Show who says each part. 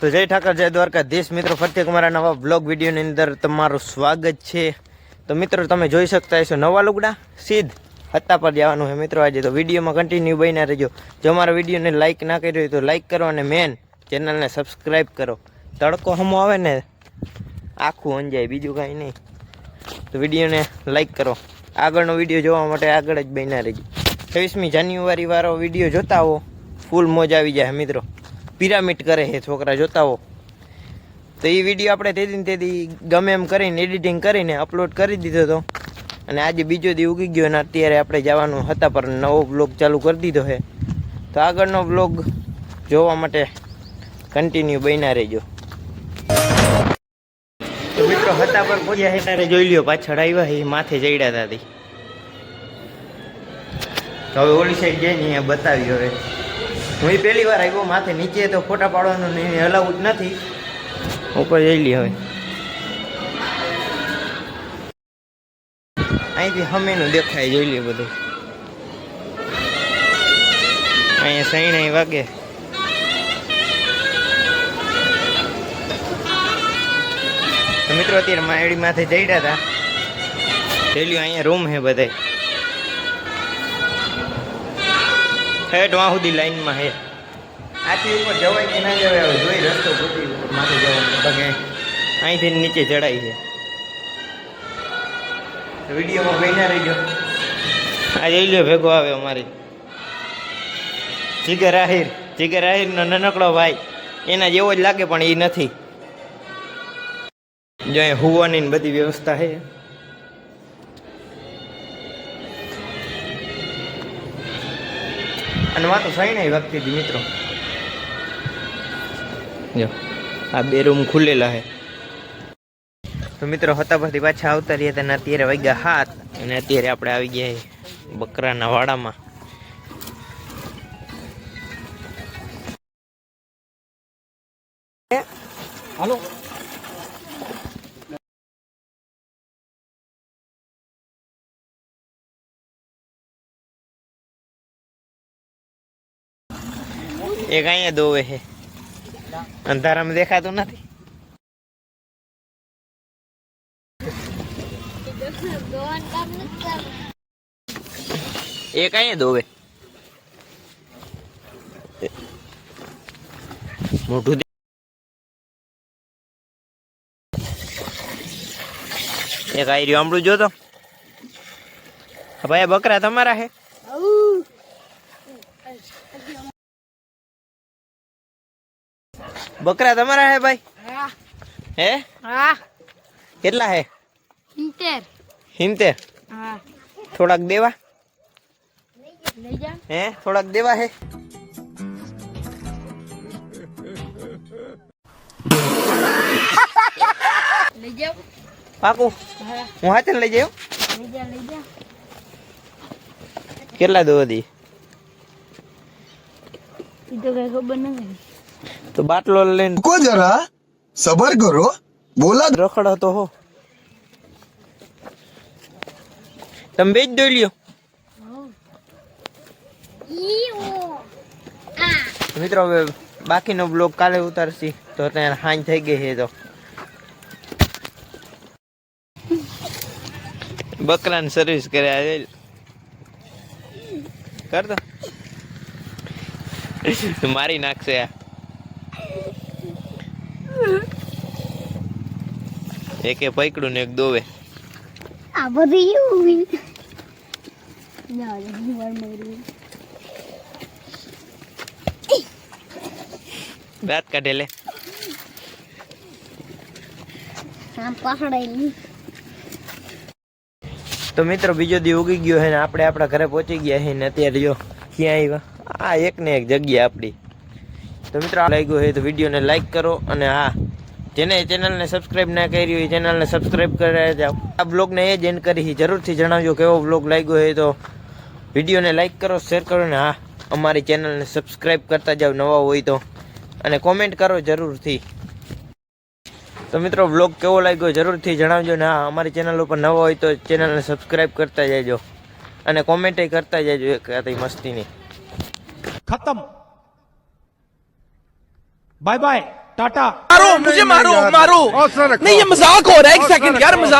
Speaker 1: તો જય ઠાકર જય દ્વારકાધીશ મિત્રો, ફરીથી અમારા નવા બ્લોગ વિડીયોની અંદર તમારું સ્વાગત છે। તો મિત્રો તમે જોઈ શકતા હશો નવા લુગડા સીધ હત્તા પર જવાનું છે મિત્રો આજે। તો વિડીયોમાં કન્ટિન્યુ બન્યા રહેજો। જો અમારા વિડીયોને લાઇક ના કર્યો હોય તો લાઇક કરો અને મેન ચેનલને સબસ્ક્રાઈબ કરો। તડકો હમો આવે ને આખું અંજાય, બીજું કાંઈ નહીં। તો વિડીયોને લાઇક કરો, આગળનો વિડીયો જોવા માટે આગળ જ બન્યા રહેજો। 23મી જાન્યુઆરી વાળો વિડીયો જોતા હો, ફૂલ મોજ આવી જાય મિત્રો। પિરામિડ કરે છે છોકરા, જોતા હો। તો એ વિડીયો આપણે તેથી ગમે એમ કરીને એડિટિંગ કરીને અપલોડ કરી દીધો હતો અને આજે બીજો દી ઉગી ગયો અને અત્યારે આપણે જવાનું હતા પર નવો બ્લોગ ચાલુ કરી દીધો છે। તો આગળનો બ્લોગ જોવા માટે કન્ટિન્યુ બન્યા રહેજો। તો મિત્રો હતા પર પહોંચ્યા છે ત્યારે જોઈ લ્યો પાછળ આવ્યા છે માથે ચડ્યા હતા। તો હવે ઓલી સાઈડ જઈને અહીંયા બતાવી। હવે હું પહેલી વાર આવ્યો માથે, નીચે તો ફોટા પાડવાનું અલાઉડ નથી, ઉપર જઈ લી। હવે અહીંથી હમેનું દેખાય, જોઈ લે બધું। અહીંયા સૈણા વાગે। તો મિત્રો અત્યારે માયડી માથે ચડ્યા હતા, જોઈ લ્યો અહીંયા રૂમ છે બધા, હેઠ વાં સુધી લાઈનમાં હે। આથી ઉપર જવાય કે ના જવાય હવે જોઈ, રસ્તો પૂછી માથે જવાનું પગે અહીંથી નીચે ચડાઈ છે। તો વિડીયોમાં બન્યા રહીજો। આ જોઈ લ્યો ભેગો આવે અમારી જીગર આહિરનો નાનકડો ભાઈ, એના જેવો જ લાગે પણ એ નથી। જો અહીંયા હુવાની બધી વ્યવસ્થા છે। અને માં તો સૈણા વખતી હતી મિત્રો। જો આ બે રૂમ ખુલેલા છે। તો મિત્રો હતા પછી પાછા આવતા રહ્યા હતા, અત્યારે વાગ્યા 7 અને અત્યારે આપણે આવી ગયા બકરાના વાડામાં। હાલો એક અહીંયા દોવે છે, અંધારામાં દેખાતું નથી। એક અહીંયા દોવે, મોટું એક આઈ રહ્યું આમળું જોતો। ભાઈ બકરા તમારા છે? બકરા તમારા હે ભાઈ? હે? હા। કેટલા હે? 70। હા। થોડાક દેવા? લઈ જા। હે થોડાક દેવા હે? લઈ જાવ પાકું? હા। હું હાથે લઈ જાવ? લઈ જા। કેટલા દો દી? ઈ તો કઈ ખબર નથી। તો બાટલો લઈને કો જરા સબર કરો, બોલા રખડો તો હો। તમે બેચ દોઈ લ્યો મિત્રો। હવે બાકીનો બ્લોગ કાલે ઉતારશી, તો ત્યાં હાંજ થઈ ગઈ છે। તો બકરાની સર્વિસ કરે કરતો મારી નાખશે આ। એકે પકડું ને એક દોવે। આ બધી રાત કાઢે લે તો મિત્રો બીજો દી ઉગી ગયો છે ને આપણે આપણા ઘરે પહોંચી ગયા છે ને અત્યારે જો ક્યાં આવ્યા આ એક ને એક જગ્યા આપણી। તો મિત્રો લાગ્યો હોય તો વિડીયોને લાઈક કરો અને હા, જેને ચેનલને સબસ્ક્રાઈબ ના કરી હોય ચેનલને સબસ્ક્રાઈબ કરી જાઓ। આ બ્લોગને એ જ એન્ડ કરી જરૂરથી જણાવજો કેવો બ્લોગ લાગ્યો હોય। તો વિડીયોને લાઈક કરો, શેર કરો ને હા અમારી ચેનલને સબસ્ક્રાઈબ કરતા જાઓ નવા હોય તો, અને કોમેન્ટ કરો જરૂરથી। તો મિત્રો બ્લોગ કેવો લાગ્યો જરૂરથી જણાવજો ને હા અમારી ચેનલ ઉપર નવા હોય તો ચેનલને સબસ્ક્રાઈબ કરતા જજો અને કોમેન્ટ કરતા જજો એક મસ્તીની।
Speaker 2: खत्म, बाय बाय। टाटा।
Speaker 3: मारो मुझे, मारो मारो। नहीं ये मजाक हो रहा है, एक सेकंड यार, मजाक